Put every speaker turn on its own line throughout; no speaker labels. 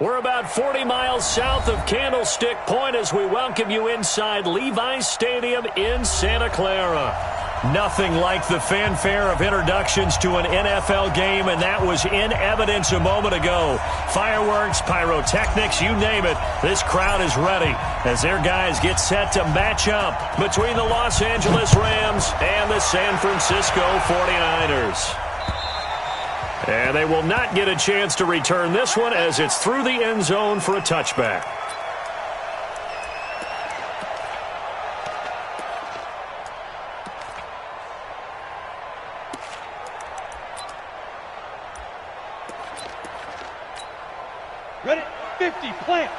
We're about 40 miles south of Candlestick Point as we welcome you inside Levi's Stadium in Santa Clara. Nothing like the fanfare of introductions to an NFL game, and that was in evidence a moment ago. Fireworks, pyrotechnics, you name it. This crowd is ready as their guys get set to match up between the Los Angeles Rams and the San Francisco 49ers. And they will not get a chance to return this one as it's through the end zone for a touchback.
Ready? 50, plant.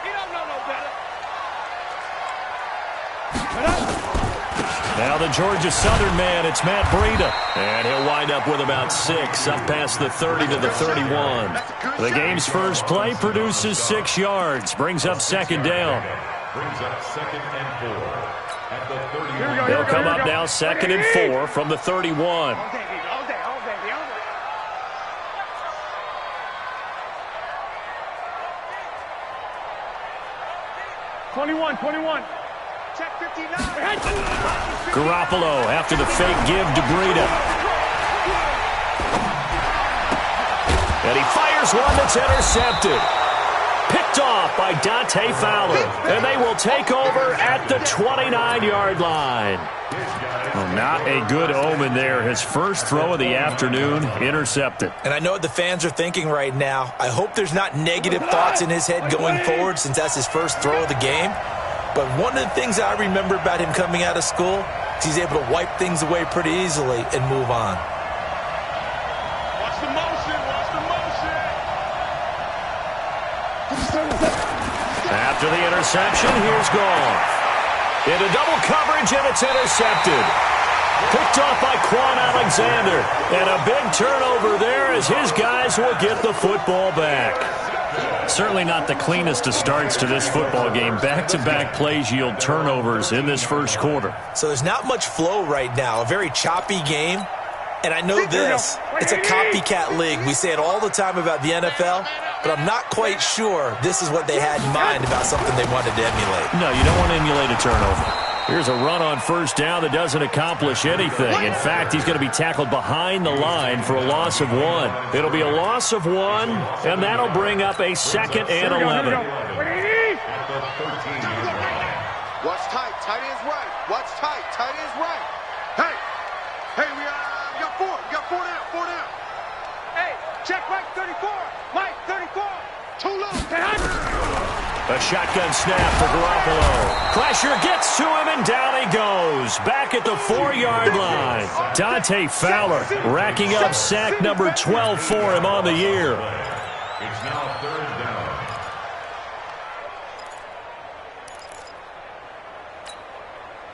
You don't know no better.
Now the Georgia Southern man, it's Matt Breida. And he'll wind up with about 6, up past the 30 to the 31. The game's first play produces 6 yards, brings up second down. They'll come up now second and 4 from the 31.
21. Check 59.
Garoppolo after the fake give to Breida. And he fires one that's intercepted. Picked off by Dante Fowler. And they will take over at the 29-yard line. Well, not a good omen there. His first throw of the afternoon intercepted.
And I know what the fans are thinking right now. I hope there's not negative thoughts in his head going forward since that's his first throw of the game. But one of the things I remember about him coming out of school is he's able to wipe things away pretty easily and move on.
Watch the motion.
After the interception, here's Goff. Into double coverage, and it's intercepted. Picked off by Quan Alexander. And a big turnover there as his guys will get the football back. Certainly not the cleanest of starts to this football game. Back-to-back plays yield turnovers in this first quarter.
So there's not much flow right now. A very choppy game. And I know this. It's a copycat league. We say it all the time about the NFL, but I'm not quite sure this is what they had in mind about something they wanted to emulate.
No, you don't want to emulate a turnover. Here's a run on first down that doesn't accomplish anything. In fact, he's going to be tackled behind the line for a loss of 1. It'll be a loss of 1, and that'll bring up a second and 11.
Watch tight. Tight end's right. Watch tight. Tight end's right. Hey, we got 4. We got 4 down. 4 down.
Hey, check Mike 34. Mike 34.
Too low.
A shotgun snap for Garoppolo. Pressure gets to him, and down he goes. Back at the 4-yard line. Dante Fowler racking up sack number 12 for him on the year.
It's now third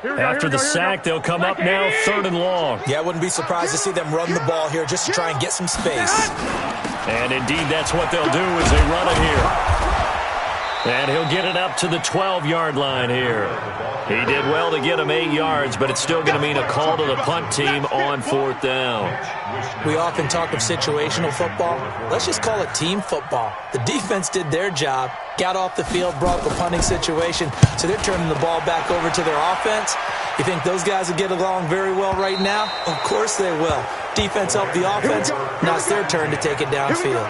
down.
After the sack, they'll come up now third and long.
Yeah, I wouldn't be surprised to see them run the ball here just to try and get some space.
And indeed, that's what they'll do as they run it here. And he'll get it up to the 12-yard line here. He did well to get him 8 yards, but it's still going to mean a call to the punt team on 4th down.
We often talk of situational football. Let's just call it team football. The defense did their job, got off the field, brought the punting situation, so they're turning the ball back over to their offense. You think those guys will get along very well right now? Of course they will. Defense helped the offense. Now it's their turn to take it downfield.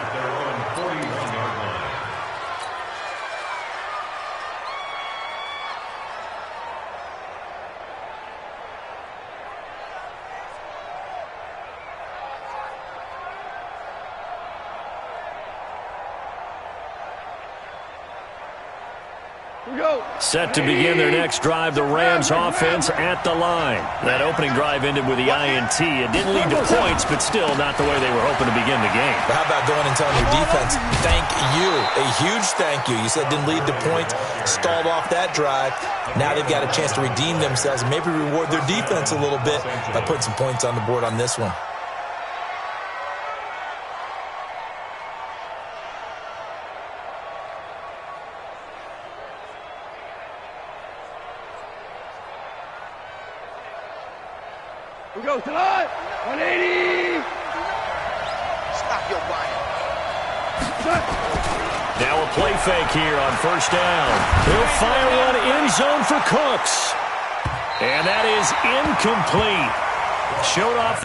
Set to begin their next drive, the Rams offense at the line. That opening drive ended with the INT. It didn't lead to points, but still not the way they were hoping to begin the game.
But how about going and telling your defense, thank you, a huge thank you. You said it didn't lead to points, stalled off that drive. Now they've got a chance to redeem themselves and maybe reward their defense a little bit by putting some points on the board on this one.
We go to line. 180.
Stop your body.
Now a play fake here on first down. He'll fire one end zone for Cooks. And that is incomplete. Showed off.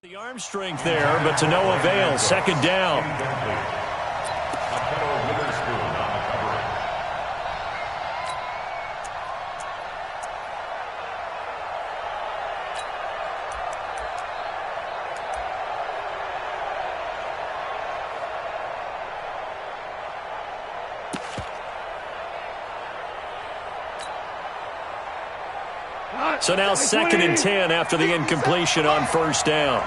The arm strength there, but to no avail. Second down. So now 2nd and 10 after the incompletion on first down.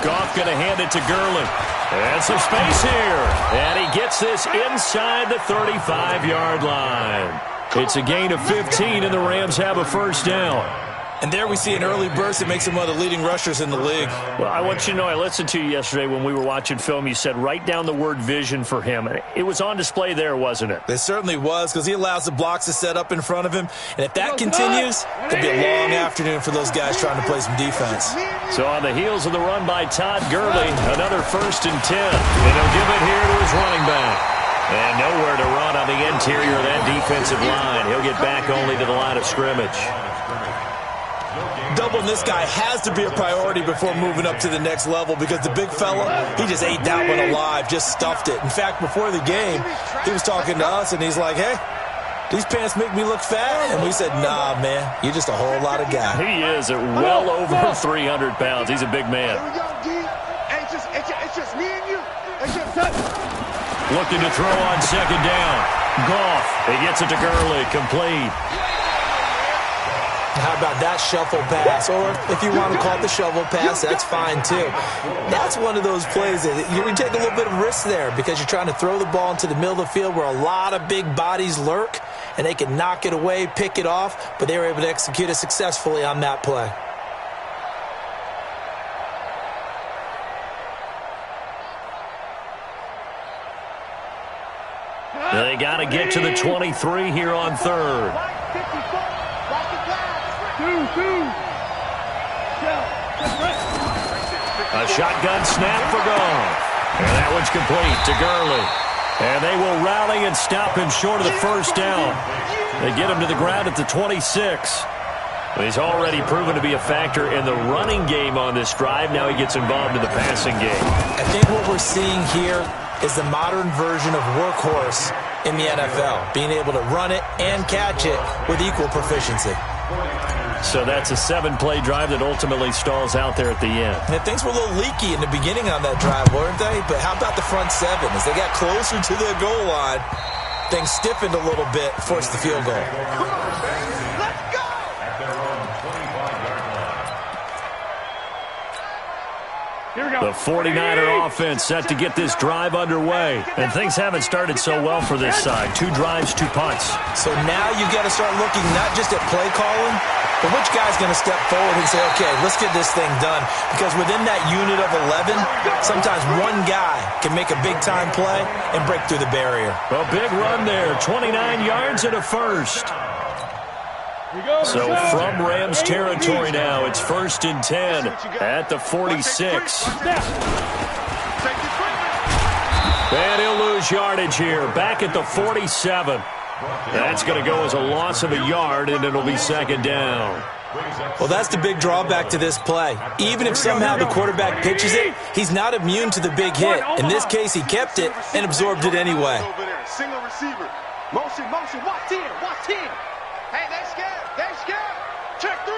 Goff going to hand it to Gurley. And some space here. And he gets this inside the 35-yard line. It's a gain of 15, and the Rams have a first down.
And there we see an early burst that makes him one of the leading rushers in the league.
Well, I want you to know, I listened to you yesterday when we were watching film. You said write down the word vision for him. It was on display there, wasn't it?
It certainly was, because he allows the blocks to set up in front of him. And if that continues, it'll be a long afternoon for those guys trying to play some defense.
So on the heels of the run by Todd Gurley, another 1st and 10. And he'll give it here to his running back. And nowhere to run on the interior of that defensive line. He'll get back only to the line of scrimmage.
Doubling this guy has to be a priority before moving up to the next level, because the big fella, he just ate that one alive, just stuffed it. In fact, before the game, he was talking to us, and he's like, hey, these pants make me look fat? And we said, nah, man, you're just a whole lot of guy.
He is at well over 300 pounds. He's a big man.
It's just me and you. It's just us.
Looking to throw on second down. Goff, he gets it to Gurley, complete.
How about that shuffle pass? Or if you want to call it the shovel pass, that's fine too. That's one of those plays that you're going to take a little bit of risk there, because you're trying to throw the ball into the middle of the field where a lot of big bodies lurk, and they can knock it away, pick it off, but they were able to execute it successfully on that play.
They got to get to the 23 here on third. A shotgun snap for Goff. And that one's complete to Gurley. And they will rally and stop him short of the first down. They get him to the ground at the 26. He's already proven to be a factor in the running game on this drive. Now he gets involved in the passing game.
I think what we're seeing here is the modern version of workhorse in the NFL, being able to run it and catch it with equal proficiency.
So that's a 7-play drive that ultimately stalls out there at the end.
And things were a little leaky in the beginning on that drive, weren't they? But how about the front seven? As they got closer to the goal line, things stiffened a little bit, forced the field goal.
The 49er offense set to get this drive underway. And things haven't started so well for this side. 2 drives, 2 punts.
So now you've got to start looking not just at play calling, but which guy's going to step forward and say, okay, let's get this thing done. Because within that unit of 11, sometimes one guy can make a big-time play and break through the barrier.
A big run there, 29 yards and a first. So from Rams territory now, it's 1st and 10 at the 46. And he'll lose yardage here, back at the 47. That's going to go as a loss of a yard, and it'll be 2nd down.
Well, that's the big drawback to this play. Even if somehow the quarterback pitches it, he's not immune to the big hit. In this case, he kept it and absorbed it anyway.
Single receiver. Motion, watch 10. Hey, they scared. Check 3.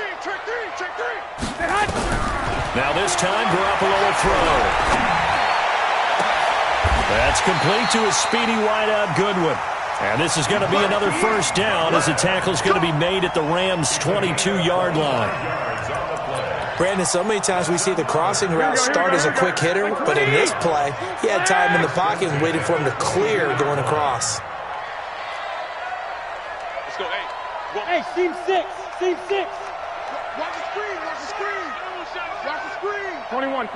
Now this time, Garoppolo will throw. That's complete to his speedy wideout Goodwin. And this is going to be another first down as the tackle is going to be made at the Rams' 22-yard line.
Brandon, so many times we see the crossing route start as a quick hitter, but in this play, he had time in the pocket and waited for him to clear going across.
Let's go.
Hey, seam six.
Watch the screen. Watch the screen.
21.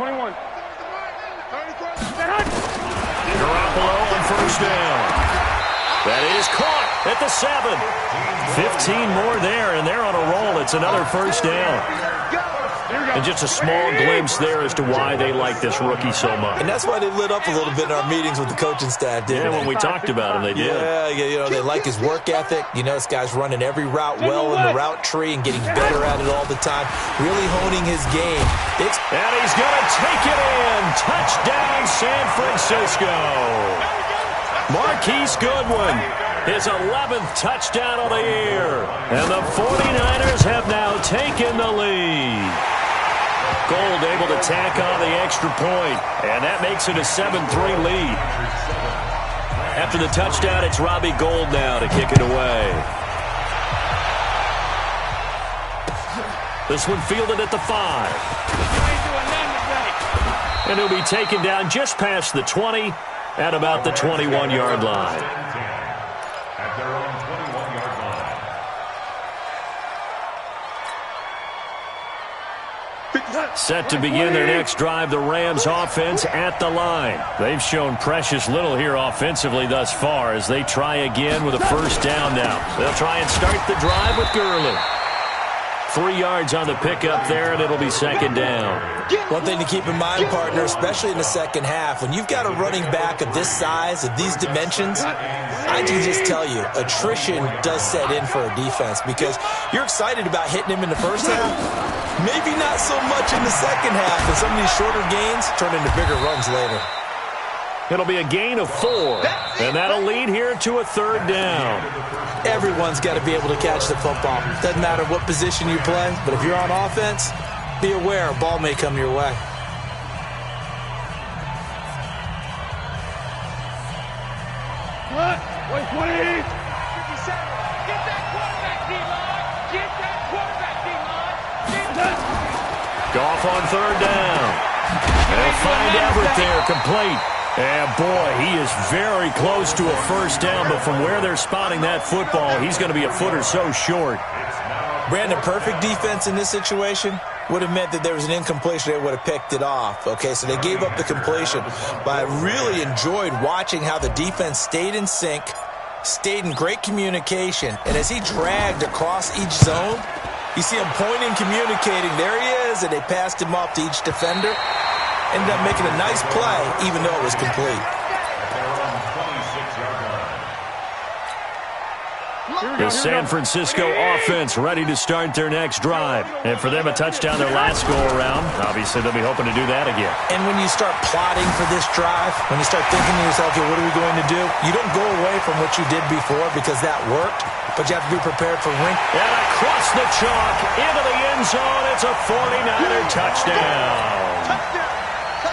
Garoppolo on first down. That is caught at the 7. 15 more there, and they're on a roll. It's another first down. And just a small glimpse there as to why they like this rookie so much.
And that's why they lit up a little bit in our meetings with the coaching staff, didn't they?
When we talked about him, they did.
Yeah, they like his work ethic. This guy's running every route well in the route tree and getting better at it all the time, really honing his game.
And he's going to take it in. Touchdown, San Francisco. Marquise Goodwin, his 11th touchdown of the year. And the 49ers have now taken the lead. Gold able to tack on the extra point, and that makes it a 7-3 lead. After the touchdown, it's Robbie Gould now to kick it away. This one fielded at the 5. And he'll be taken down just past the 20 at about the 21-yard line.
At their own 21-yard line.
Set to begin their next drive, the Rams offense at the line. They've shown precious little here offensively thus far as they try again with a first down now. They'll try and start the drive with Gurley. 3 yards on the pickup there, and it'll be second down.
One thing to keep in mind, partner, especially in the second half, when you've got a running back of this size, of these dimensions, I can just tell you, attrition does set in for a defense because you're excited about hitting him in the first half. Maybe not so much in the second half, and some of these shorter gains turn into bigger runs later.
It'll be a gain of 4, and that'll lead here to a third down.
Everyone's got to be able to catch the football. Doesn't matter what position you play, but if you're on offense, be aware a ball may come your way.
What? 20.
57. Get that quarterback, D-line. Get that quarterback, D-line.
Goff on third down. And they'll find Everett there, complete. And, boy, he is very close to a first down, but from where they're spotting that football, he's going to be a foot or so short.
Brandon, perfect defense in this situation would have meant that there was an incompletion. They would have picked it off. Okay, so they gave up the completion. But I really enjoyed watching how the defense stayed in sync, stayed in great communication, and as he dragged across each zone, you see him pointing, communicating. There he is, and they passed him off to each defender. Ended up making a nice play, even though it was complete.
The San Francisco offense ready to start their next drive. And for them, a touchdown their last go-around. Obviously, they'll be hoping to do that again.
And when you start plotting for this drive, when you start thinking to yourself, okay, what are we going to do? You don't go away from what you did before because that worked, but you have to be prepared for ring.
And across the chalk, into the end zone, it's a 49er touchdown.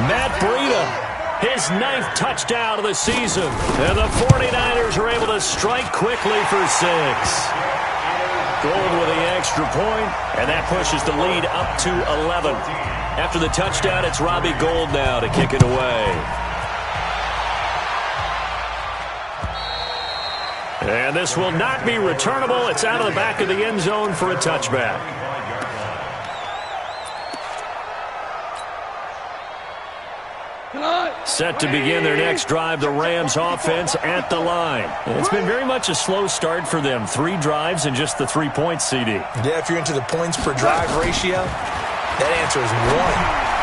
Matt Breida, his 9th touchdown of the season. And the 49ers are able to strike quickly for 6. Gould with the extra point, and that pushes the lead up to 11. After the touchdown, it's Robbie Gould now to kick it away. And this will not be returnable. It's out of the back of the end zone for a touchback. Set to begin their next drive, the Rams offense at the line. It's been very much a slow start for them. 3 drives and just the 3 points, CD.
Yeah, if you're into the points per drive ratio, that answer is 1.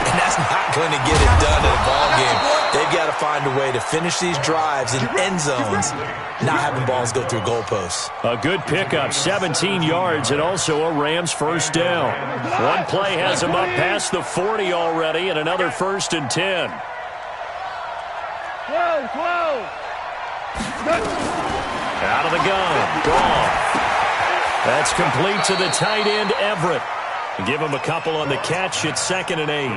And that's not going to get it done in a ball game. They've got to find a way to finish these drives in end zones, not having balls go through goalposts.
A good pickup, 17 yards, and also a Rams first down. One play has them up past the 40 already, and another 1st and 10.
Out
of the gun. Goff. That's complete to the tight end, Everett. Give him a couple on the catch. It's 2nd and 8.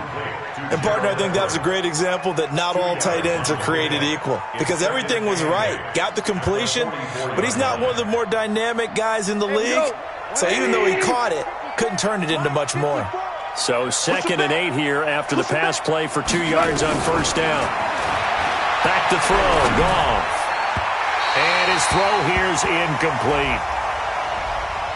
And, partner, I think that was a great example that not all tight ends are created equal because everything was right. Got the completion, but he's not one of the more dynamic guys in the league. So even though he caught it, couldn't turn it into much more.
So 2nd and 8 here after the pass play for 2 yards on 1st down. Back to throw. Goff. And his throw here's incomplete.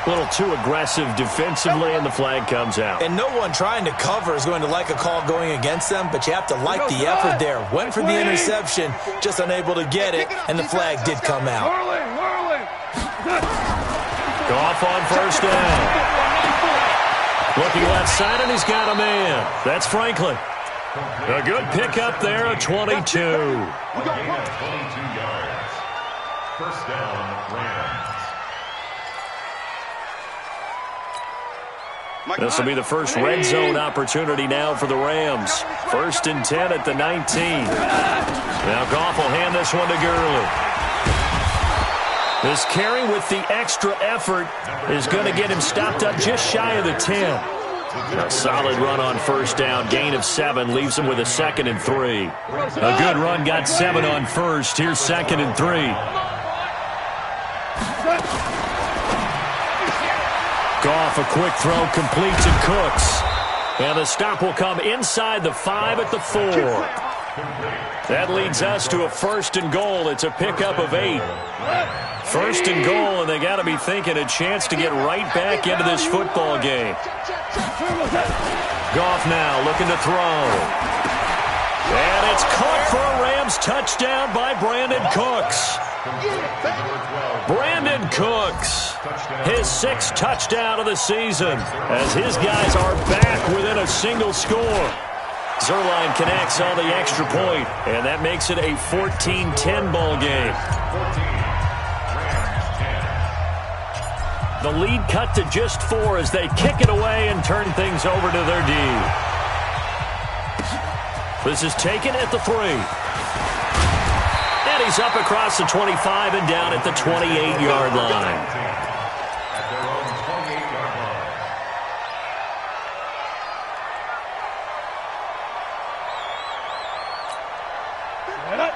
A little too aggressive defensively, and the flag comes out.
And no one trying to cover is going to like a call going against them, but you have to like the effort there. Went for the interception, just unable to get it, and the flag did come out.
Goff on 1st down. Looking left side, and he's got a man. That's Franklin. A good pickup there, a 22.
22 yards. 1st down, Rams.
This will be the first red zone opportunity now for the Rams. 1st and 10 at the 19. Now Goff will hand this one to Gurley. This carry with the extra effort is going to get him stopped up just shy of the 10. A solid run on 1st down. Gain of 7 leaves him with a 2nd and 3. A good run got 7 on 1st. Here's 2nd and 3. Goff, a quick throw, completes and Cooks. And the stop will come inside the 5 at the 4. That leads us to a 1st and goal. It's a pickup of 8. 1st and goal, and they got to be thinking a chance to get right back into this football game. Goff now looking to throw. And it's caught for a Rams touchdown by Brandon Cooks. Brandon Cooks, his 6th touchdown of the season, as his guys are back within a single score. Zerline connects on the extra point, and that makes it a 14-10 ball game. The lead cut to just 4 as they kick it away and turn things over to their D. This is taken at the 3. And he's up across the 25 and down at the 28-yard line.
At their own 28-yard line.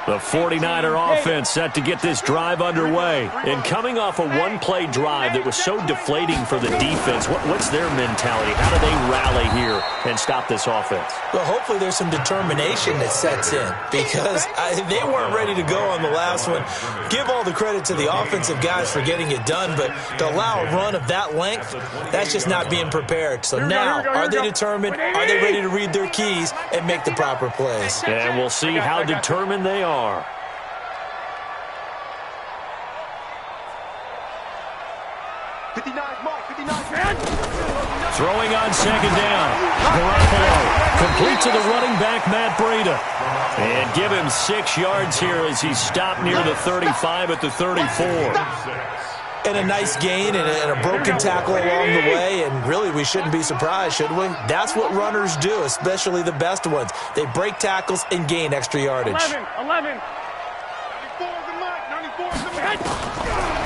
The 49er offense set to get this drive underway. And coming off a one-play drive that was so deflating for the defense, what's their mentality? How do they rally here and stop this offense?
Well, hopefully there's some determination that sets in because they weren't ready to go on the last one. Give all the credit to the offensive guys for getting it done, but to allow a run of that length, that's just not being prepared. So now, are they determined? Are they ready to read their keys and make the proper plays?
And we'll see how determined they are. Throwing on 2nd down. Garoppolo complete to the running back, Matt Breida. And give him 6 yards here as he's stopped near the 35 at the 34.
And a nice gain and a broken tackle along the way, and really we shouldn't be surprised, should we? That's what runners do, especially the best ones. They break tackles and gain extra yardage.
11.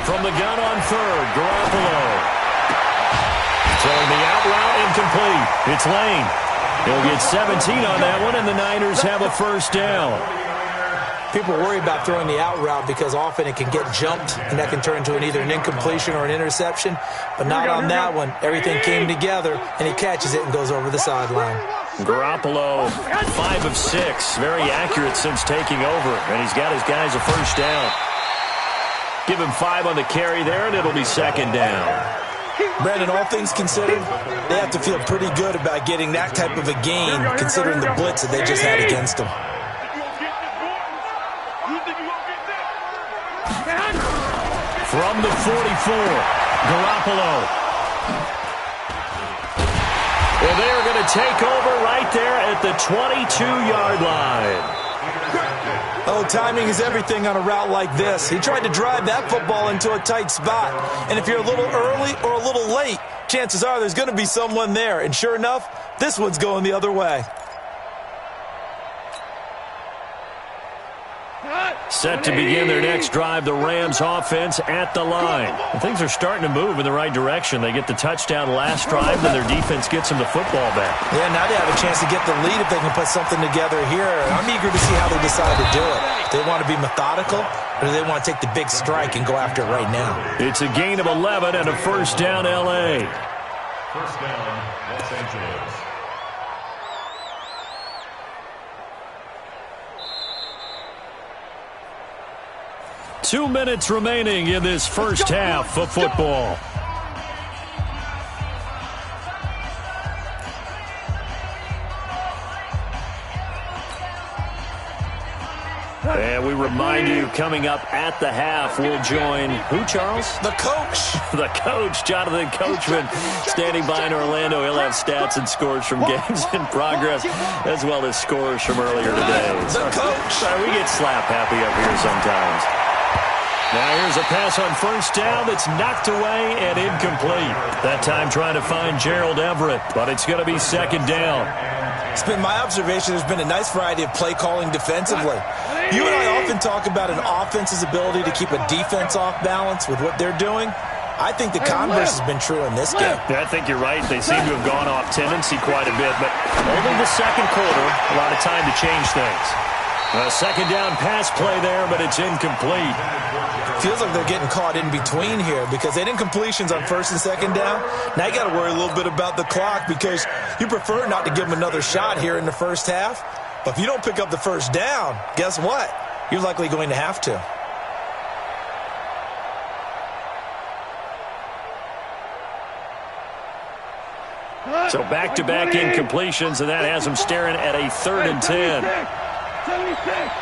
From the gun on 3rd, Garoppolo. Throwing the out route incomplete. It's Lane. He'll get 17 on that one, and the Niners have a 1st down.
People worry about throwing the out route because often it can get jumped, and that can turn into either an incompletion or an interception. But not on that one. Everything came together, and he catches it and goes over the sideline.
Garoppolo, 5 of 6. Very accurate since taking over, and he's got his guys a 1st down. Give him 5 on the carry there, and it'll be 2nd down.
Brandon, all things considered, they have to feel pretty good about getting that type of a gain, considering the blitz that they just had against them.
From the 44, Garoppolo. And they are going to take over right there at the 22-yard line.
Oh, timing is everything on a route like this. He tried to drive that football into a tight spot. And if you're a little early or a little late, chances are there's going to be someone there. And sure enough, this one's going the other way.
Set to begin their next drive, the Rams offense at the line. And things are starting to move in the right direction. They get the touchdown last drive, then their defense gets them the football back.
Yeah, now they have a chance to get the lead if they can put something together here. I'm eager to see how they decide to do it. Do they want to be methodical, or do they want to take the big strike and go after it right now?
It's a gain of 11 and a first down, L.A.
First down, Los Angeles.
Two minutes remaining in this first half of football. And we remind you, coming up at the half, we'll join who, Charles?
The coach.
The coach, Jonathan Coachman, standing by in Orlando. He'll have stats and scores from games in progress, as well as scores from earlier today.
The coach.
Sorry, we get slap happy up here sometimes. Now here's a pass on first down that's knocked away and incomplete. That time trying to find Gerald Everett, but it's going to be second down.
It's been my observation there's been a nice variety of play calling defensively. You and I often talk about an offense's ability to keep a defense off balance with what they're doing. I think the converse has been true in this game.
Yeah, I think you're right. They seem to have gone off tendency quite a bit, but only the second quarter, a lot of time to change things. A second down pass play there, but it's incomplete.
Feels like they're getting caught in between here because they didn't completions on first and second down. Now you got to worry a little bit about the clock because you prefer not to give them another shot here in the first half. But if you don't pick up the first down, guess what? You're likely going to have to.
So back-to-back incompletions, and that has them staring at a 3rd and 10.
76.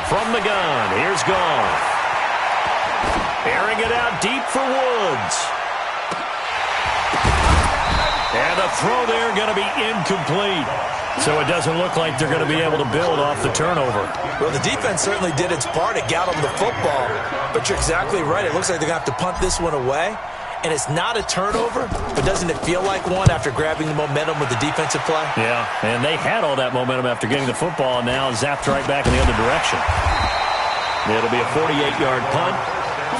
From the gun, here's Goff. Airing it out deep for Woods. And the throw there going to be incomplete. So it doesn't look like they're going to be able to build off the turnover.
Well, the defense certainly did its part. It got them the football. But you're exactly right. It looks like they're going to have to punt this one away. And it's not a turnover, but doesn't it feel like one after grabbing the momentum with the defensive play?
Yeah, and they had all that momentum after getting the football, and now zapped right back in the other direction. It'll be a 48-yard punt,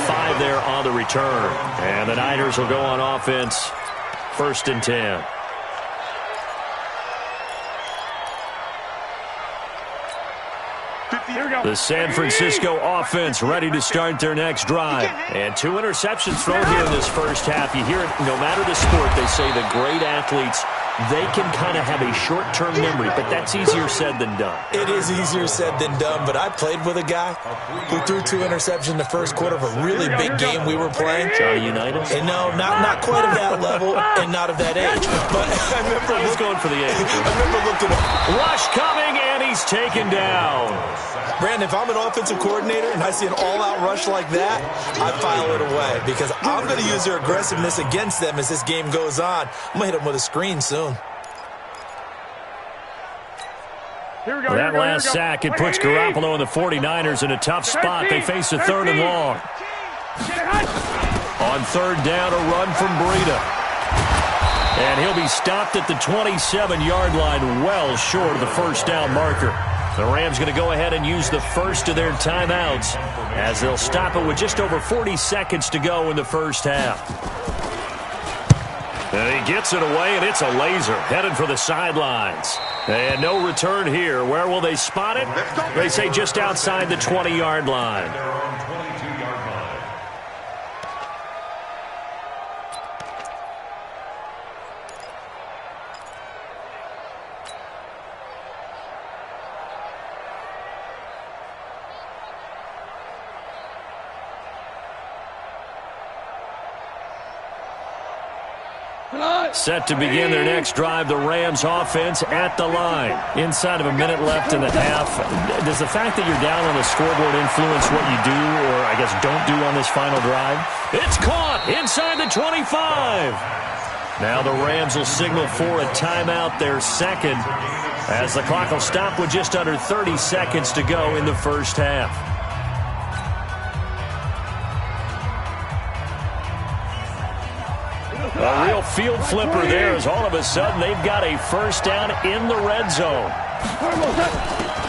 5 there on the return. And the Niners will go on offense, 1st and 10. The San Francisco offense ready to start their next drive. And 2 interceptions thrown here in this first half. You hear it, no matter the sport, they say the great athletes, they can kind of have a short-term memory, but that's easier said than done.
It is easier said than done, but I played with a guy who threw 2 interceptions in the first quarter of a really big game we were playing.
Johnny Unitas?
And no, not quite of that level and not of that age. But I remember
he's going for the age.
I remember looking at
rush coming, and he's taken down.
Brandon, if I'm an offensive coordinator and I see an all-out rush like that, I file it away because I'm going to use their aggressiveness against them as this game goes on. I'm going to hit them with a screen soon.
That last sack, it puts Garoppolo and the 49ers in a tough spot. They face a 3rd and long. On 3rd down, a run from Breida. And he'll be stopped at the 27-yard line, well short of the first down marker. The Rams going to go ahead and use the first of their timeouts as they'll stop it with just over 40 seconds to go in the first half. And he gets it away, and it's a laser headed for the sidelines. And no return here. Where will they spot it? They say just outside the 20-yard line. Set to begin their next drive, the Rams offense at the line. Inside of a minute left in the half. Does the fact that you're down on the scoreboard influence what you do, or I guess don't do on this final drive? It's caught inside the 25. Now the Rams will signal for a timeout, their second, as the clock will stop with just under 30 seconds to go in the first half. A real field flipper there as all of a sudden they've got a first down in the red zone.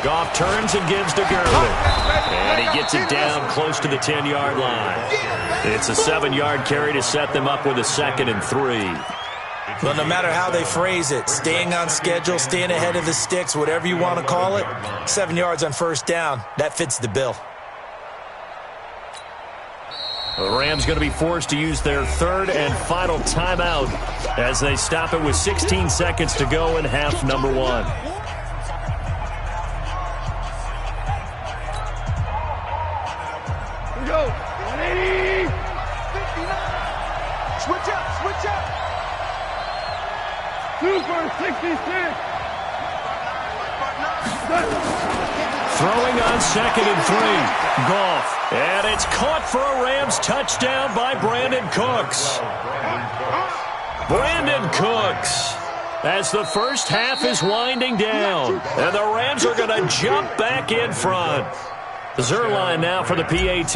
Goff turns and gives to Gurley. And he gets it down close to the 10-yard line. It's a 7-yard carry to set them up with a 2nd and 3.
Well, no matter how they phrase it, staying on schedule, staying ahead of the sticks, whatever you want to call it, 7 yards on first down, that fits the bill.
The Rams going to be forced to use their 3rd and final timeout as they stop it with 16 seconds to go in half number 1.
Here we go. 180.
59. Switch up, switch up.
Super 66.
Throwing on 2nd and 3. Goff. And it's caught for a Rams touchdown by Brandon Cooks. Brandon Cooks. As the first half is winding down. And the Rams are going to jump back in front. Zerline now for the PAT.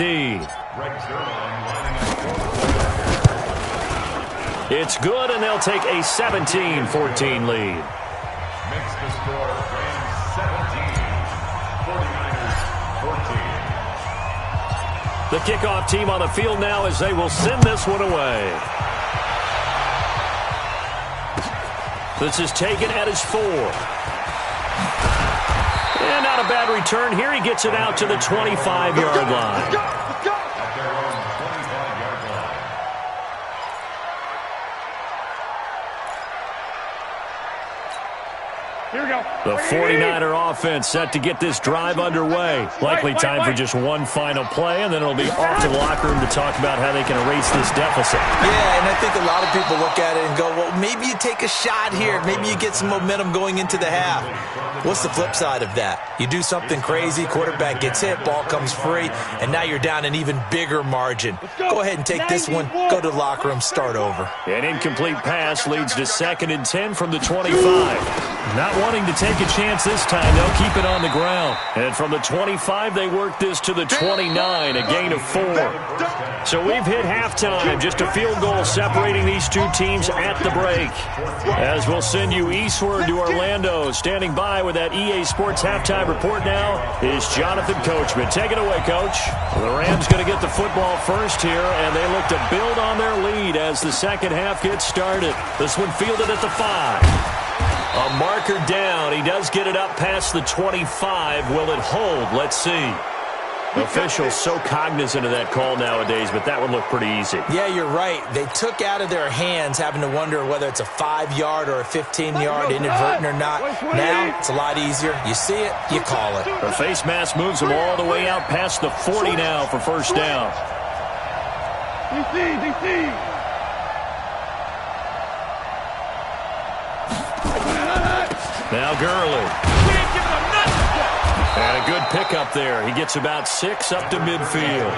It's good, and they'll take a 17-14 lead.
Makes the score Rams 17, 49ers 14.
The kickoff team on the field now as they will send this one away. This is taken at his 4. And not a bad return here. He gets it out to the 25-yard line.
At their own 25-yard line.
Here we go.
The 49er offense set to get this drive underway. Likely time for just one final play, and then it'll be off to the locker room to talk about how they can erase this deficit.
Yeah, and I think a lot of people look at it and go, well, maybe you take a shot here. Maybe you get some momentum going into the half. What's the flip side of that? You do something crazy, quarterback gets hit, ball comes free, and now you're down an even bigger margin. Go ahead and take this one, go to the locker room, start over.
An incomplete pass leads to 2nd and 10 from the 25. Not wanting to take a chance this time, they'll keep it on the ground. And from the 25, they work this to the 29, a gain of 4. So we've hit halftime, just a field goal separating these two teams at the break. As we'll send you eastward to Orlando, standing by with that EA Sports halftime report now is Jonathan Coachman. Take it away, Coach. The Rams going to get the football first here, and they look to build on their lead as the second half gets started. This one fielded at the 5. A marker down. He does get it up past the 25. Will it hold? Let's see. Officials so cognizant of that call nowadays, but that would look pretty easy.
Yeah, you're right. They took out of their hands having to wonder whether it's a 5-yard or a 15-yard inadvertent or not. Now, it's a lot easier. You see it, you call it.
The face mask moves them all the way out past the 40 now for first down.
DC.
Now Gurley. And a good pickup there. He gets about 6 up to midfield.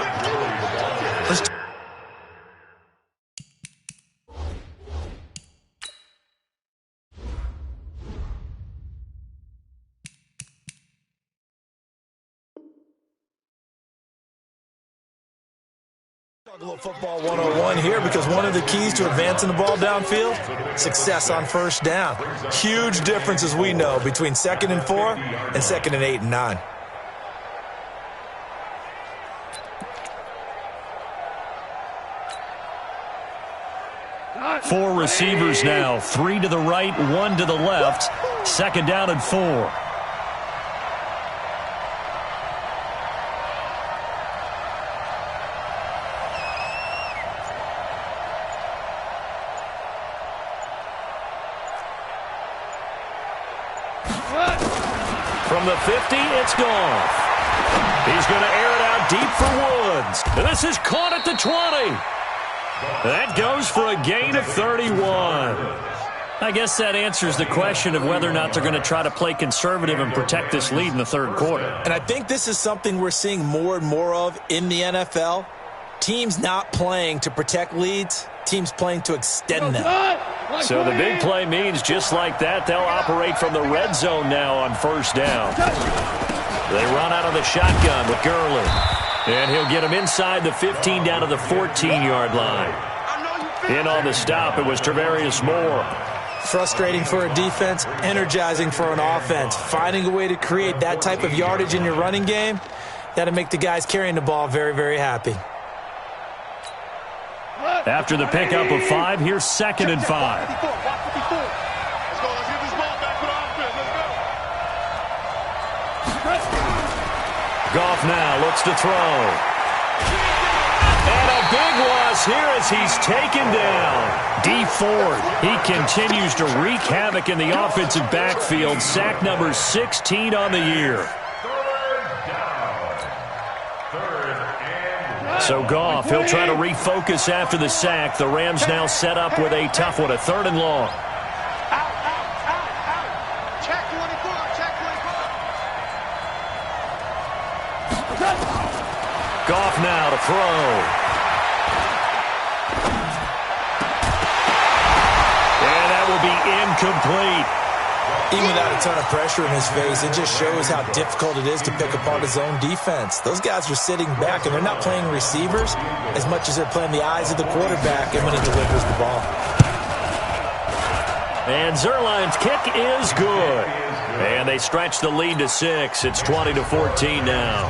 Talk a little football 101 here because one of the keys to advancing the ball downfield, success on first down. Huge difference, as we know, between 2nd and 4 and 2nd and 8 and 9.
Four receivers now, 3 to the right, 1 to the left. 2nd down and 4. From the 50, it's Goff. He's going to air it out deep for Woods. And this is caught at the 20. That goes for a gain of 31. I guess that answers the question of whether or not they're going to try to play conservative and protect this lead in the third quarter.
And I think this is something we're seeing more and more of in the NFL. Teams not playing to protect leads, teams playing to extend them.
So the big play means just like that, they'll operate from the red zone now on first down. They run out of the shotgun with Gurley. And he'll get him inside the 15 down to the 14-yard line. In on the stop, it was Travarius Moore.
Frustrating for a defense, energizing for an offense. Finding a way to create that type of yardage in your running game, that'll make the guys carrying the ball very, very happy.
After the pickup of 5, here's 2nd and 5.
Let's go. Let's get this ball back for the offense. Let's go.
Goff now looks to throw. And a big loss here as he's taken down. D Ford, he continues to wreak havoc in the offensive backfield. Sack number 16 on the year. So Goff, he'll try to refocus after the sack. The Rams now set up with a tough one, a 3rd and long.
Check 24. Check 24.
Goff now to throw. And that will be incomplete.
Even without a ton of pressure in his face, it just shows how difficult it is to pick apart his own defense. Those guys are sitting back, and they're not playing receivers as much as they're playing the eyes of the quarterback and when he delivers the ball.
And Zerline's kick is good. And they stretch the lead to 6. It's 20-14 now.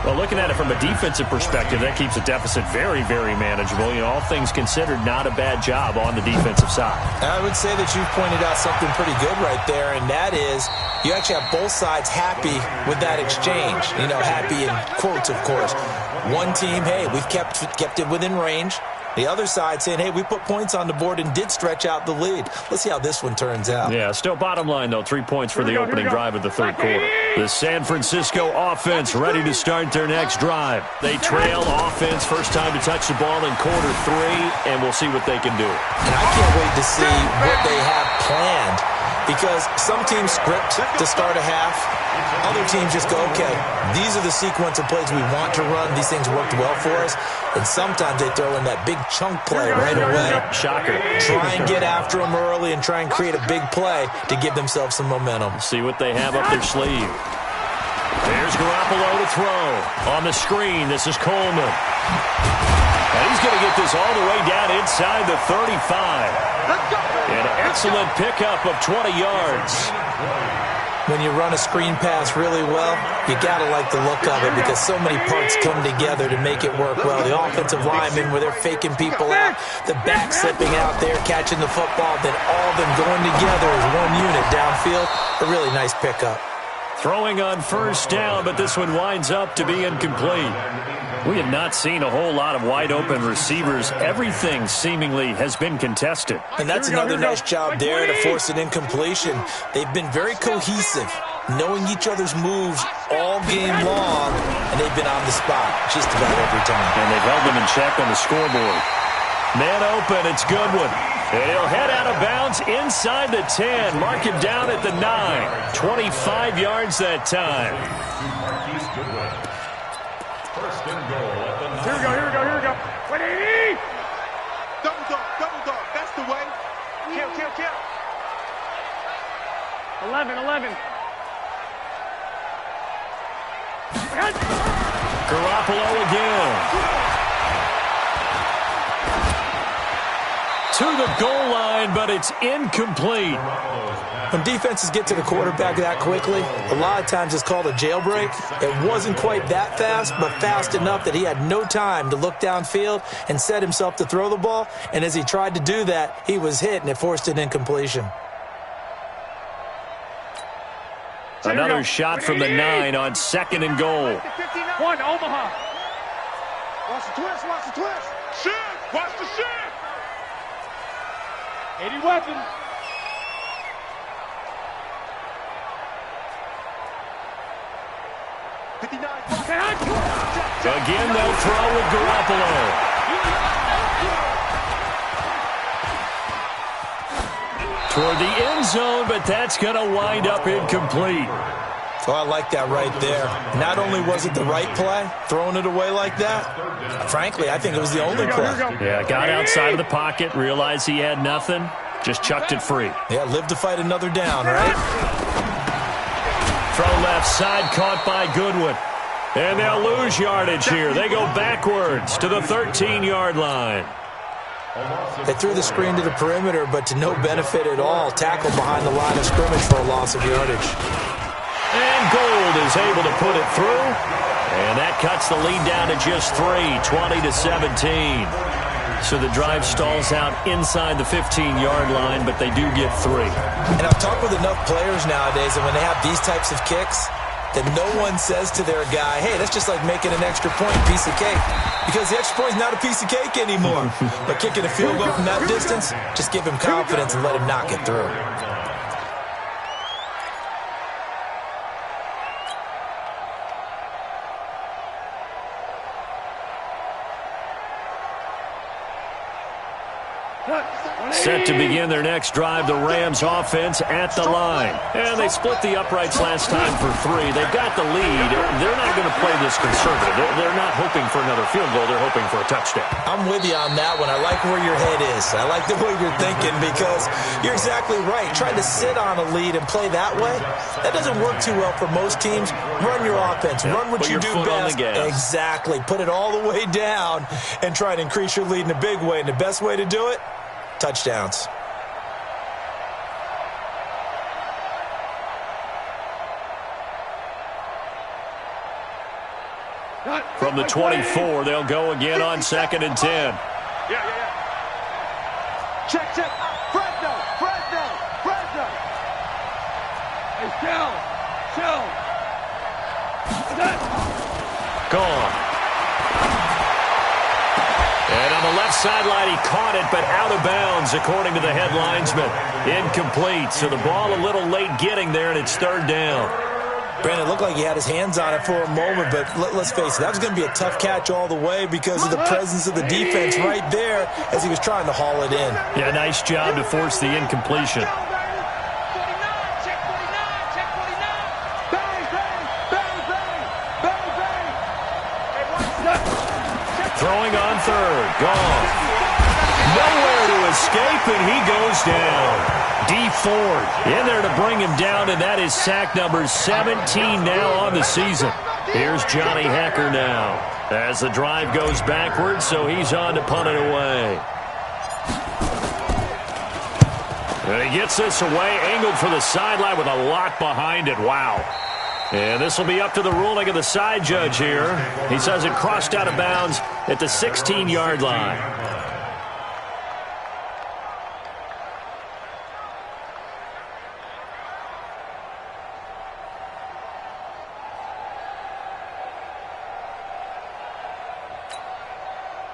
Well, looking at it from a defensive perspective, that keeps the deficit very, very manageable. You know, all things considered, not a bad job on the defensive side.
I would say that you've pointed out something pretty good right there, and that is you actually have both sides happy with that exchange. You know, happy in quotes, of course. One team, hey, we've kept it within range. The other side saying, hey, we put points on the board and did stretch out the lead. Let's see how this one turns out.
Yeah, still bottom line, though, 3 points for the opening drive of the 3rd quarter. The San Francisco offense ready to start their next drive. They trail offense, first time to touch the ball in quarter 3, and we'll see what they can do.
And I can't wait to see what they have planned, because some teams script to start a half. Other teams just go, okay, these are the sequence of plays we want to run. These things worked well for us. And sometimes they throw in that big chunk play right away.
Shocker.
Try and get after them early and try and create a big play to give themselves some momentum.
See what they have up their sleeve. There's Garoppolo to throw. On the screen, this is Coleman. And he's going to get this all the way down inside the 35. An excellent pickup of 20 yards.
When you run a screen pass really well, you got to like the look of it because so many parts come together to make it work well. The offensive linemen, where they're faking people out, the back slipping out there, catching the football, then all of them going together as one unit downfield. A really nice pickup.
Throwing on first down, but this one winds up to be incomplete. We have not seen a whole lot of wide-open receivers. Everything seemingly has been contested.
And that's another nice job there to force an incompletion. They've been very cohesive, knowing each other's moves all game long, and they've been on the spot just about every time.
And they've held them in check on the scoreboard. Man open, it's Goodwin. And he'll head out of bounds inside the 10. Mark him down at the 9. 25 yards that time.
First and goal at the 9.
Here we go. Ready?
Double dog. That's the way. Kill.
11.
Garoppolo again. To the goal line, but it's incomplete.
When defenses get to the quarterback that quickly, a lot of times it's called a jailbreak. It wasn't quite that fast, but fast enough that he had no time to look downfield and set himself to throw the ball. And as he tried to do that, he was hit, and it forced an incompletion.
Another shot from the 9 on 2nd and goal.
1, Omaha.
Watch the twist. Shift. Watch the shift.
80 weapons.
Again, they'll throw with Garoppolo. Toward the end zone, but that's going to wind up incomplete.
Oh, I like that right there. Not only was it the right play, throwing it away like that, frankly, I think it was the only play.
Yeah, got outside of the pocket, realized he had nothing, just chucked it free.
Yeah, live to fight another down, right?
Throw left side, caught by Goodwin. And they'll lose yardage here. They go backwards to the 13-yard line.
They threw the screen to the perimeter, but to no benefit at all. Tackle behind the line of scrimmage for a loss of yardage.
And Gold is able to put it through. And that cuts the lead down to just 3, 20-17. So the drive stalls out inside the 15-yard line, but they do get 3.
And I've talked with enough players nowadays that when they have these types of kicks, that no one says to their guy, hey, that's just like making an extra point, piece of cake. Because the extra point is not a piece of cake anymore. But kicking a field goal from that distance, just give him confidence and let him knock it through.
Set to begin their next drive, the Rams offense at the line. And they split the uprights last time for 3. They've got the lead. They're not going to play this conservative. They're not hoping for another field goal. They're hoping for a touchdown.
I'm with you on that one. I like where your head is. I like the way you're thinking because you're exactly right. Trying to sit on a lead and play that way, that doesn't work too well for most teams. Run your offense. Run what you do best. Exactly. Put it all the way down and try to increase your lead in a big way. And the best way to do it, touchdowns.
From the 24, they'll go again on 2nd and 10.
Yeah. Check. Fresno. Hey, Shell.
Gone. And on the left sideline, he caught it, but out of bounds, according to the head linesman. Incomplete, so the ball a little late getting there, and it's 3rd down.
Brandon, it looked like he had his hands on it for a moment, but let's face it, that was going to be a tough catch all the way because of the presence of the defense right there as he was trying to haul it in.
Yeah, nice job to force the incompletion. Throwing on 3rd. Gone. Nowhere to escape, and he goes down. D Ford in there to bring him down, and that is sack number 17 now on the season. Here's Johnny Hecker now as the drive goes backwards, so he's on to punt it away. And he gets this away, angled for the sideline with a lot behind it. Wow. And this will be up to the ruling of the side judge here. He says it crossed out of bounds at the 16-yard line.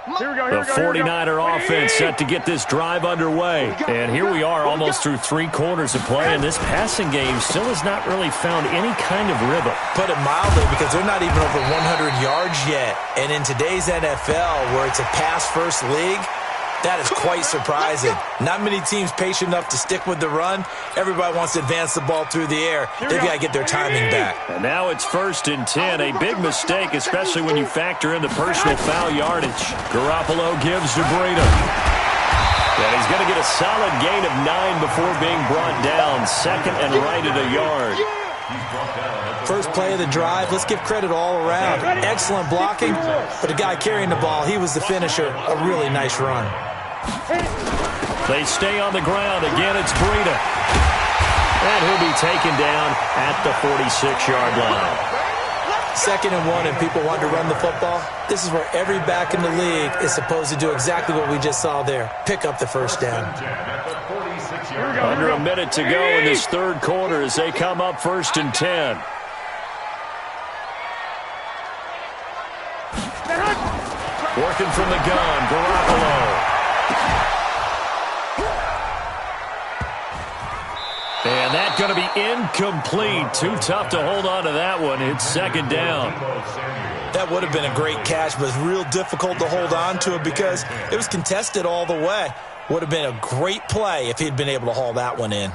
The 49er offense set to get this drive underway. And here we are almost through 3 quarters of play, and this passing game still has not really found any kind of rhythm.
Put it mildly, because they're not even over 100 yards yet. And in today's NFL, where it's a pass-first league, that is quite surprising. Not many teams patient enough to stick with the run. Everybody wants to advance the ball through the air. They've got to get their timing back.
And now it's 1st and 10. A big mistake, especially when you factor in the personal foul yardage. Garoppolo gives to Breida. And he's going to get a solid gain of 9 before being brought down. 2nd and right at a yard.
First play of the drive, let's give credit all around. Excellent blocking, but the guy carrying the ball, he was the finisher. A really nice run.
They stay on the ground. Again, it's Breida. And he'll be taken down at the 46-yard line.
2nd and 1, and people want to run the football. This is where every back in the league is supposed to do exactly what we just saw there. Pick up the first down.
Under a minute to go in this 3rd quarter as they come up 1st and 10. Working from the gun, Garoppolo. And that's going to be incomplete. Too tough to hold on to that one. It's 2nd down.
That would have been a great catch, but it's real difficult to hold on to it because it was contested all the way. Would have been a great play if he'd been able to haul that one in.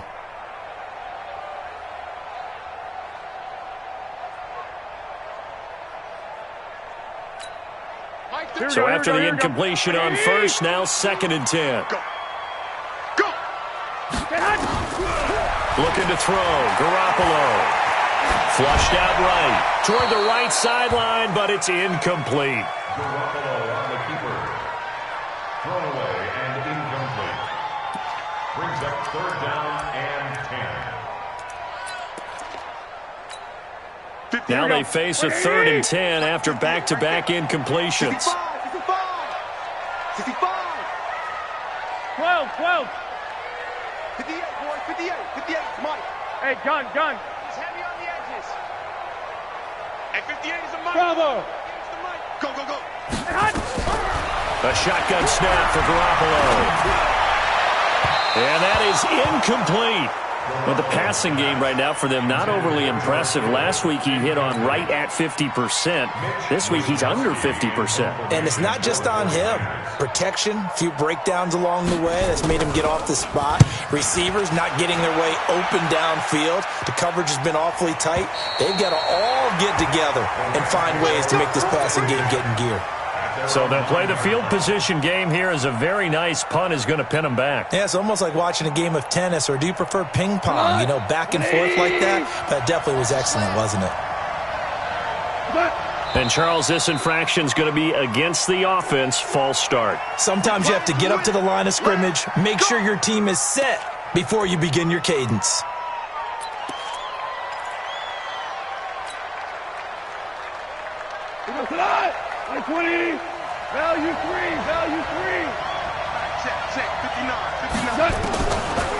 So after the incompletion on 1st, now 2nd and 10.
Go.
Looking to throw. Garoppolo. Flushed out right. Toward the right sideline, but it's incomplete.
Garoppolo on the keeper. Thrown away and expect third down and 10.
Now they face a 3rd and 10 after back-to-back incompletions.
65.
12, 12.
58, boys, 58, 58, Mike.
Hey, gun.
He's heavy on the edges. Hey, 58 is a Mike.
Bravo.
Go.
A shotgun snap for Garoppolo. And that is incomplete. Well, the passing game right now for them, not overly impressive. Last week he hit on right at 50%. This week he's under 50%.
And it's not just on him. Protection, a few breakdowns along the way. That's made him get off the spot. Receivers not getting their way open downfield. The coverage has been awfully tight. They've got to all get together and find ways to make this passing game get in gear.
So they'll play the field position game here as a very nice punt is going to pin them back.
Yeah, it's almost like watching a game of tennis, or do you prefer ping pong? You know, back and forth like that? That definitely was excellent, wasn't it?
And Charles, this infraction is going to be against the offense. False start.
Sometimes you have to get up to the line of scrimmage, make sure your team is set before you begin your cadence.
Like 20. Value 3.
Check, 59.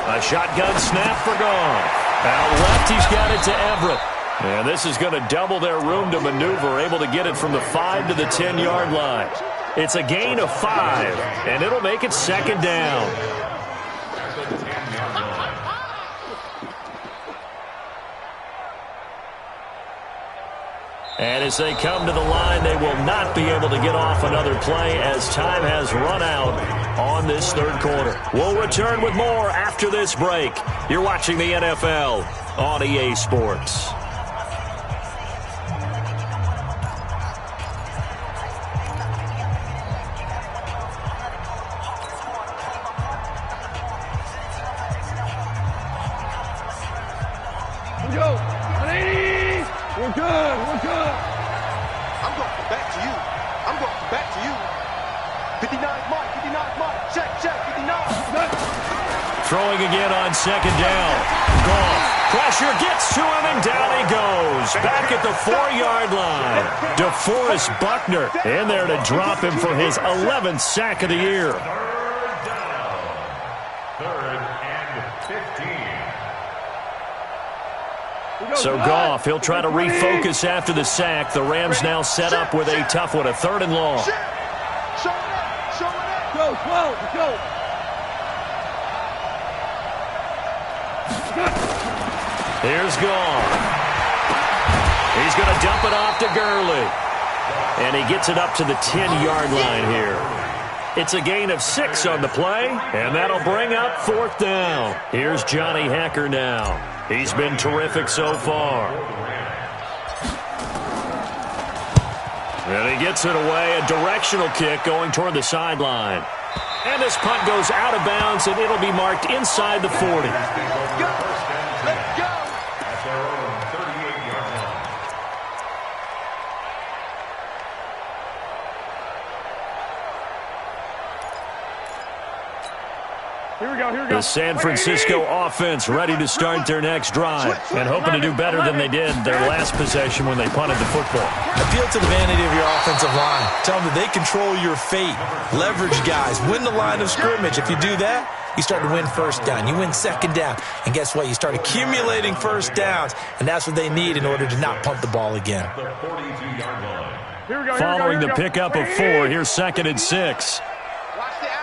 A shotgun snap for Goff. Out left, he's got it to Everett. And this is going to double their room to maneuver, able to get it from the 5 to the 10-yard line. It's a gain of 5, and it'll make it 2nd down. And as they come to the line, they will not be able to get off another play as time has run out on this 3rd quarter. We'll return with more after this break. You're watching the NFL on EA Sports.
Go. 180. We're good.
I'm going back to you. 59, Mike. Check, 59.
Throwing again on 2nd down. Goff. Pressure gets to him, and down he goes. Back at the 4-yard line. DeForest Buckner in there to drop him for his 11th sack of the year.
3rd and 15.
So Goff, he'll try to refocus after the sack. The Rams now set up with a tough one, a 3rd and long.
Show it up.
Go, 12. Let's go.
Here's Goff. He's going to dump it off to Gurley. And he gets it up to the 10-yard line here. It's a gain of 6 on the play, and that'll bring up 4th down. Here's Johnny Hacker now. He's been terrific so far. And he gets it away, a directional kick going toward the sideline. And this punt goes out of bounds, and it'll be marked inside the 40.
Let's go.
At their own 38-yard line.
Here we go.
The San Francisco offense ready to start their next drive and hoping to do better than they did their last possession when they punted the football.
Appeal to the vanity of your offensive line. Tell them that they control your fate. Leverage guys. Win the line of scrimmage. If you do that, you start to win 1st down. You win 2nd down. And guess what? You start accumulating 1st downs, and that's what they need in order to not punt the ball again.
The 42-yard line.
Here we go.
Following the pickup of 4, here's 2nd and 6.
Watch the out.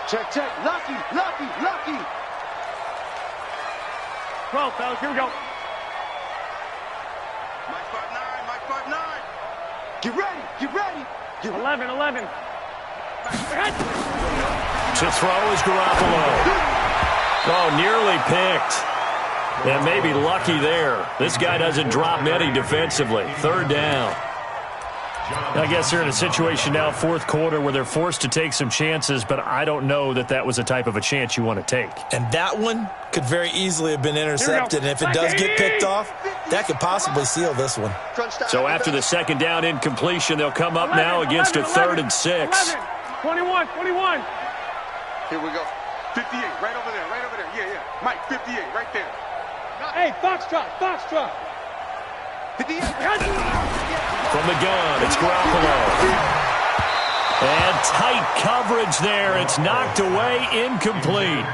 Check. Lucky.
12, fellas. Here we go.
Mike 5'9. Get ready.
11.
To throw is Garoppolo. Oh, nearly picked. And maybe lucky there. This guy doesn't drop many defensively. 3rd down. I guess they're in a situation now, 4th quarter, where they're forced to take some chances, but I don't know that that was the type of a chance you want to take.
And that one could very easily have been intercepted. And if it does get picked off, that could possibly seal this one.
So after the 2nd down incompletion, they'll come up now against a 3rd and 6.
21.
Here we go. 58, right over there, right over there. Yeah, yeah. Mike, 58, right there.
Hey, Foxtrot, Foxtrot.
58.
From the gun, it's Garoppolo. And tight coverage there. It's knocked away, incomplete.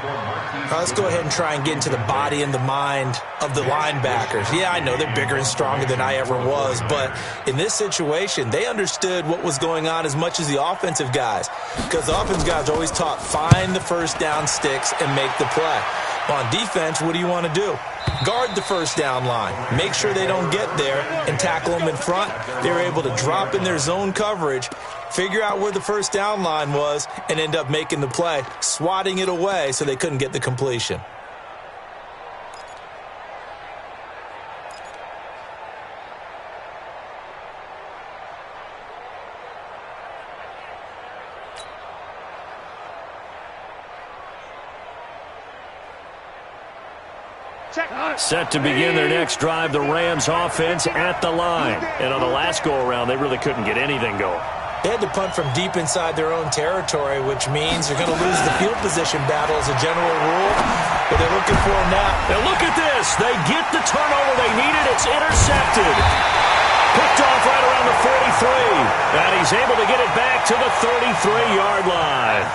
Let's go ahead and try and get into the body and the mind of the linebackers. Yeah, I know they're bigger and stronger than I ever was, but in this situation, they understood what was going on as much as the offensive guys, because the offensive guys are always taught, find the first down sticks and make the play. On defense, what do you want to do? Guard the first down line. Make sure they don't get there and tackle them in front. They were able to drop in their zone coverage, figure out where the first down line was, and end up making the play, swatting it away so they couldn't get the completion.
Set to begin their next drive, the Rams offense at the line. And on the last go-around, they really couldn't get anything going.
They had to punt from deep inside their own territory, which means they're going to lose the field position battle as a general rule. But they're looking for it now.
Now look at this. They get the turnover they needed. It's intercepted. Picked off right around the 43. And he's able to get it back to the 33-yard line.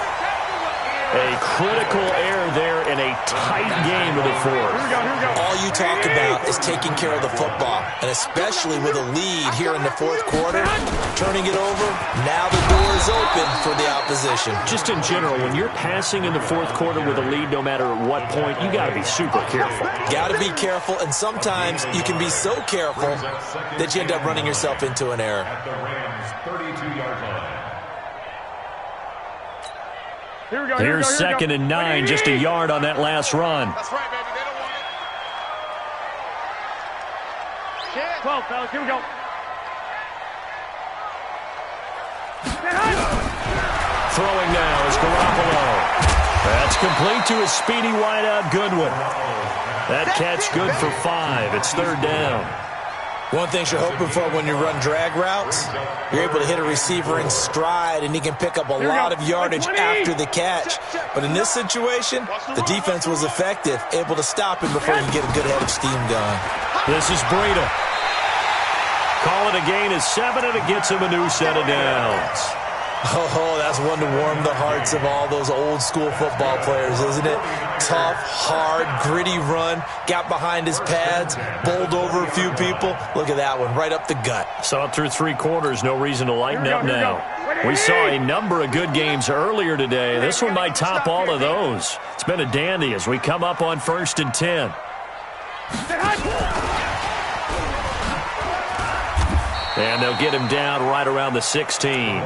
A critical error there in a tight game of the fourth.
All you talk about is taking care of the football, and especially with a lead here in the fourth quarter, turning it over, now the door is open for the opposition.
Just in general, when you're passing in the fourth quarter with a lead, no matter at what point, you got to be super careful.
Got to be careful, and sometimes you can be so careful that you end up running yourself into an error.
At the Rams' 32-yard line.
Here's second and 9, just a yard on that last run.
That's right, baby. They don't want it.
12, fellas, here we go.
Throwing now is Garoppolo. That's complete to his speedy wideout, Goodwin. That catch good for 5. It's third down.
One thing you're hoping for when you run drag routes, you're able to hit a receiver in stride, and he can pick up a lot of yardage after the catch. But in this situation, the defense was effective, able to stop him before he can get a good head of steam going.
This is Breida. Call it a gain of 7, and it gets him a new set of downs.
Oh, that's one to warm the hearts of all those old-school football players, isn't it? Tough, hard, gritty run, got behind his pads, bowled over a few people. Look at that one, right up the gut.
Saw it through 3 quarters, no reason to lighten up now. We saw a number of good games earlier today. This one might top all of those. It's been a dandy as we come up on 1st and 10. And they'll get him down right around the 16.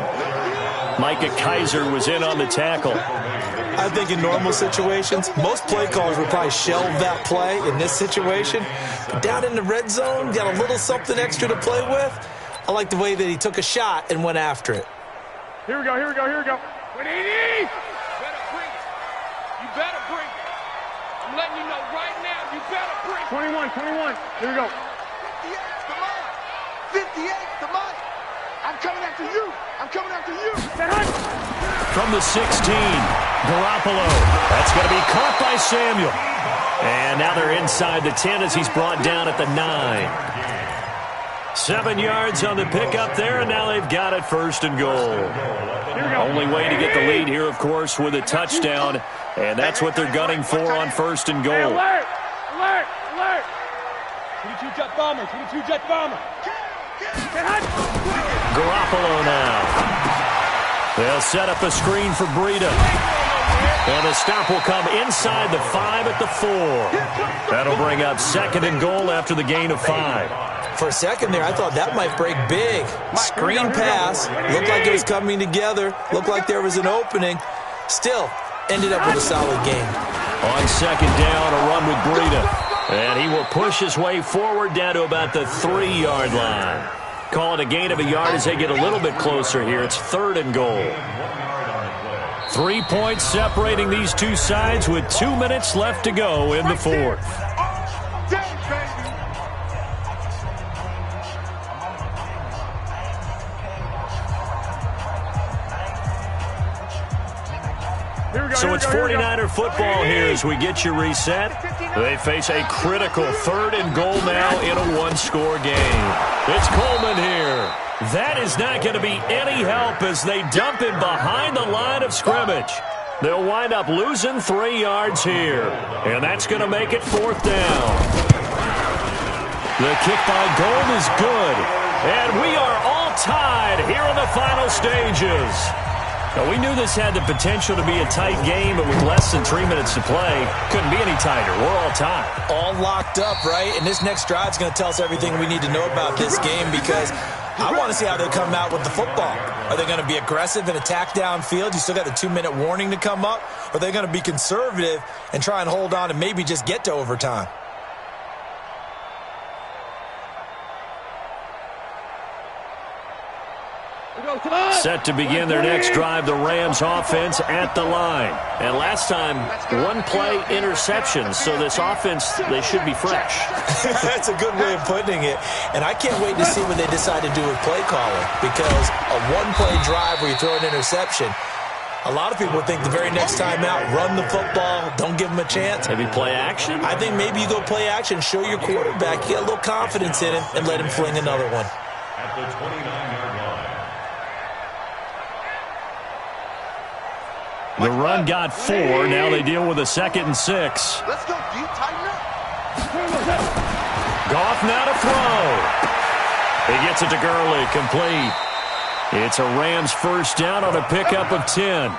Micah Kaiser was in on the tackle.
I think in normal situations, most play callers would probably shelve that play in this situation. But down in the red zone, got a little something extra to play with. I like the way that he took a shot and went after it.
Here we go, here we go, here we go.
You better bring it. You better bring it. I'm letting you know right now, you better bring it.
21. Here we go.
58's the mine. 58's the mine. I'm coming after you. I'm coming after you.
From the 16, Garoppolo. That's going to be caught by Samuel. And now they're inside the 10 as he's brought down at the 9. 7 yards on the pickup there, and now they've got it 1st and goal. Only way to get the lead here, of course, with a touchdown, and that's what they're gunning for on 1st and goal.
Hey, alert! 22 jet bomber, 22 jet bomber.
Garoppolo now. They'll set up a screen for Breida. And the stop will come inside the 5 at the 4. That'll bring up 2nd and goal after the gain of 5.
For a second there, I thought that might break big. Screen pass, looked like it was coming together, looked like there was an opening. Still, ended up with a solid game.
On 2nd down, a run with Breida. And he will push his way forward down to about the 3-yard line. Call it a gain of a yard as they get a little bit closer here. It's 3rd and goal. 3 points separating these two sides with 2 minutes left to go in the fourth. So it's 49er football here as we get you reset. They face a critical 3rd and goal now in a one-score game. It's Coleman here. That is not going to be any help as they dump him behind the line of scrimmage. They'll wind up losing 3 yards here, and that's going to make it 4th down. The kick by Gold is good, and we are all tied here in the final stages. Now, we knew this had the potential to be a tight game, but with less than 3 minutes to play, couldn't be any tighter. We're all tied.
All locked up, right? And this next drive is going to tell us everything we need to know about this game because I want to see how they come out with the football. Are they going to be aggressive and attack downfield? You still got the 2-minute warning to come up. Or are they going to be conservative and try and hold on and maybe just get to overtime?
Set to begin their next drive, the Rams offense at the line. And last time, 1-play interception, so this offense, they should be fresh.
That's a good way of putting it. And I can't wait to see what they decide to do with play calling because a 1-play drive where you throw an interception, a lot of people think the very next time out, run the football, don't give them a chance.
Maybe play action?
I think maybe you go play action, show your quarterback, get a little confidence in him, and let him fling another one.
At the 29-yard line.
The run got 4. Now they deal with a 2nd and 6.
Let's go deep, tighten up.
Goff now to throw. He gets it to Gurley, complete. It's a Rams first down on a pickup of 10.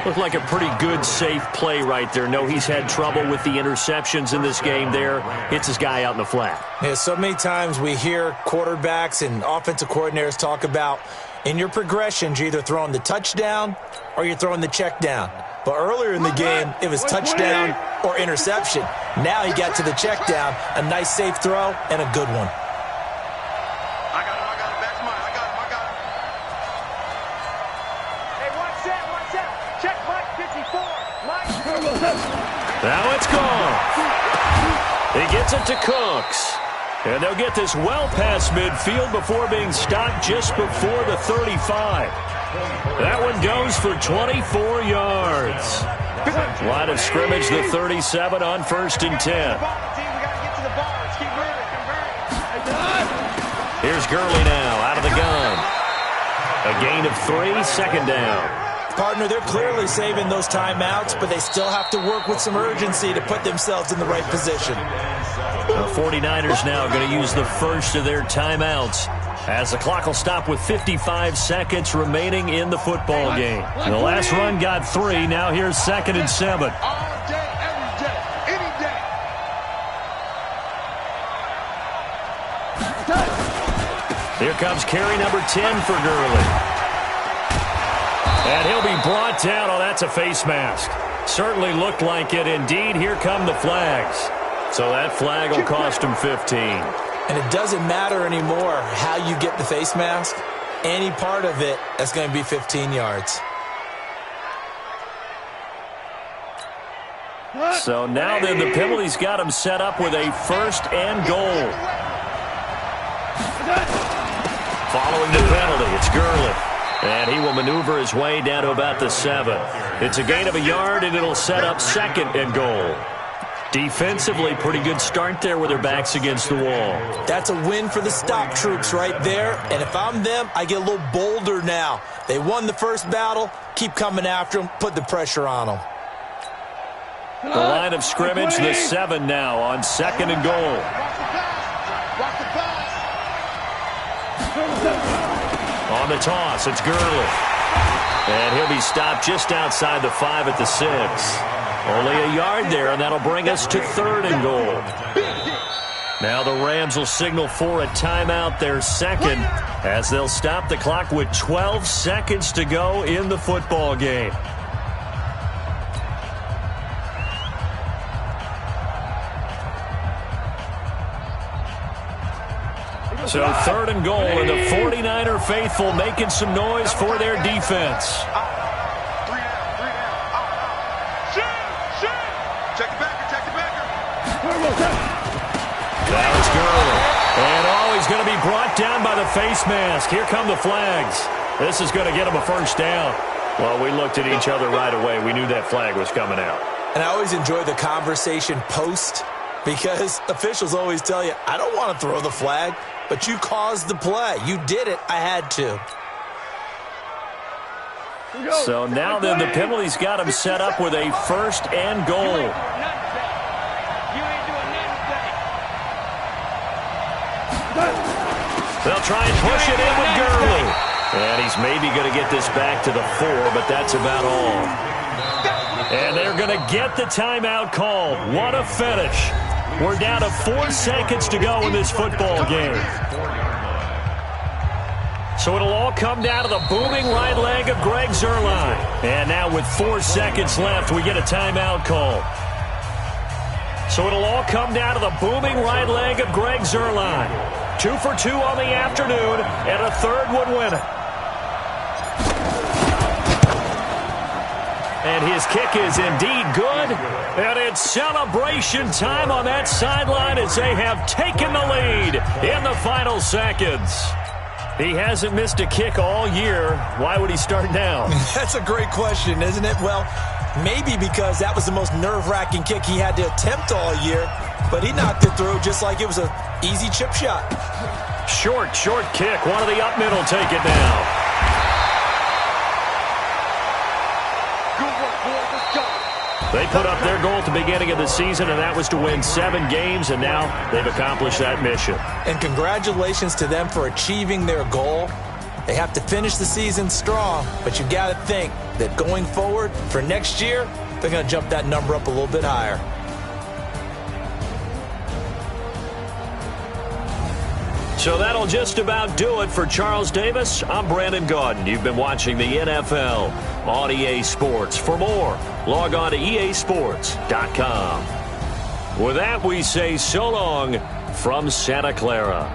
Looked like a pretty good, safe play right there. No, he's had trouble with the interceptions in this game there. Hits his guy out in the flat.
Yeah, so many times we hear quarterbacks and offensive coordinators talk about in your progressions, you're either throwing the touchdown or you're throwing the check down. But earlier in the game, it was touchdown or interception. Now he got to the check down, a nice safe throw, and a good one.
I got it. That's mine. I got it.
Hey, watch that. Check Mike 54.
Now it's gone. He gets it to Cooks. And they'll get this well past midfield before being stopped just before the 35. That one goes for 24 yards. Line of scrimmage, the 37 on 1st and 10. Here's Gurley now out of the gun. A gain of 3, 2nd down.
Partner, they're clearly saving those timeouts, but they still have to work with some urgency to put themselves in the right position.
The 49ers now going to use the first of their timeouts as the clock will stop with 55 seconds remaining in the football game. The last run got 3. Now here's 2nd and 7.
All day, every day, any day.
Here comes carry number 10 for Gurley. And he'll be brought down. Oh, that's a face mask. Certainly looked like it. Indeed, here come the flags. So that flag will cost him 15.
And it doesn't matter anymore how you get the face mask. Any part of it, that's going to be 15 yards.
So now then the penalty's got him set up with a 1st and goal. Following the penalty, it's Gurley. And he will maneuver his way down to about the 7. It's a gain of a yard, and it'll set up 2nd and goal. Defensively, pretty good start there with their backs against the wall.
That's a win for the stock troops right there. And if I'm them, I get a little bolder now. They won the first battle. Keep coming after them. Put the pressure on them.
The line of scrimmage, the 7 now on 2nd and goal. On the toss, it's Gurley. And he'll be stopped just outside the 5 at the 6. Only a yard there, and that'll bring us to 3rd and goal. Now the Rams will signal for a timeout, their 2nd, as they'll stop the clock with 12 seconds to go in the football game. So 3rd and goal, and the 49er faithful making some noise for their defense. Now it's Gurley. And he's going to be brought down by the face mask. Here come the flags. This is going to get him a 1st down. Well, we looked at each other right away. We knew that flag was coming out.
And I always enjoy the conversation post because officials always tell you, I don't want to throw the flag, but you caused the play. You did it. I had to.
So now then, the penalty's got him set up with a 1st and goal. They'll try and push it in with Gurley. And he's maybe going to get this back to the 4, but that's about all. And they're going to get the timeout called. What a finish. We're down to 4 seconds to go in this football game. So it'll all come down to the booming right leg of Greg Zuerlein. And now with 4 seconds left, we get a timeout call. So it'll all come down to the booming right leg of Greg Zuerlein. 2 for 2 on the afternoon, and a 3rd would win it. And his kick is indeed good. And it's celebration time on that sideline as they have taken the lead in the final seconds. He hasn't missed a kick all year. Why would he start now?
That's a great question, isn't it? Well, maybe because that was the most nerve-wracking kick he had to attempt all year, but he knocked it through just like it was an easy chip shot.
Short kick. One of the up middle take it down. They put up their goal at the beginning of the season, and that was to win 7 games, and now they've accomplished that mission. And
congratulations to them for achieving their goal. They have to finish the season strong, but you got to think that going forward for next year, they're going to jump that number up a little bit higher.
So that'll just about do it for Charles Davis. I'm Brandon Gaudin. You've been watching the NFL on EA Sports. For more, log on to easports.com. With that, we say so long from Santa Clara.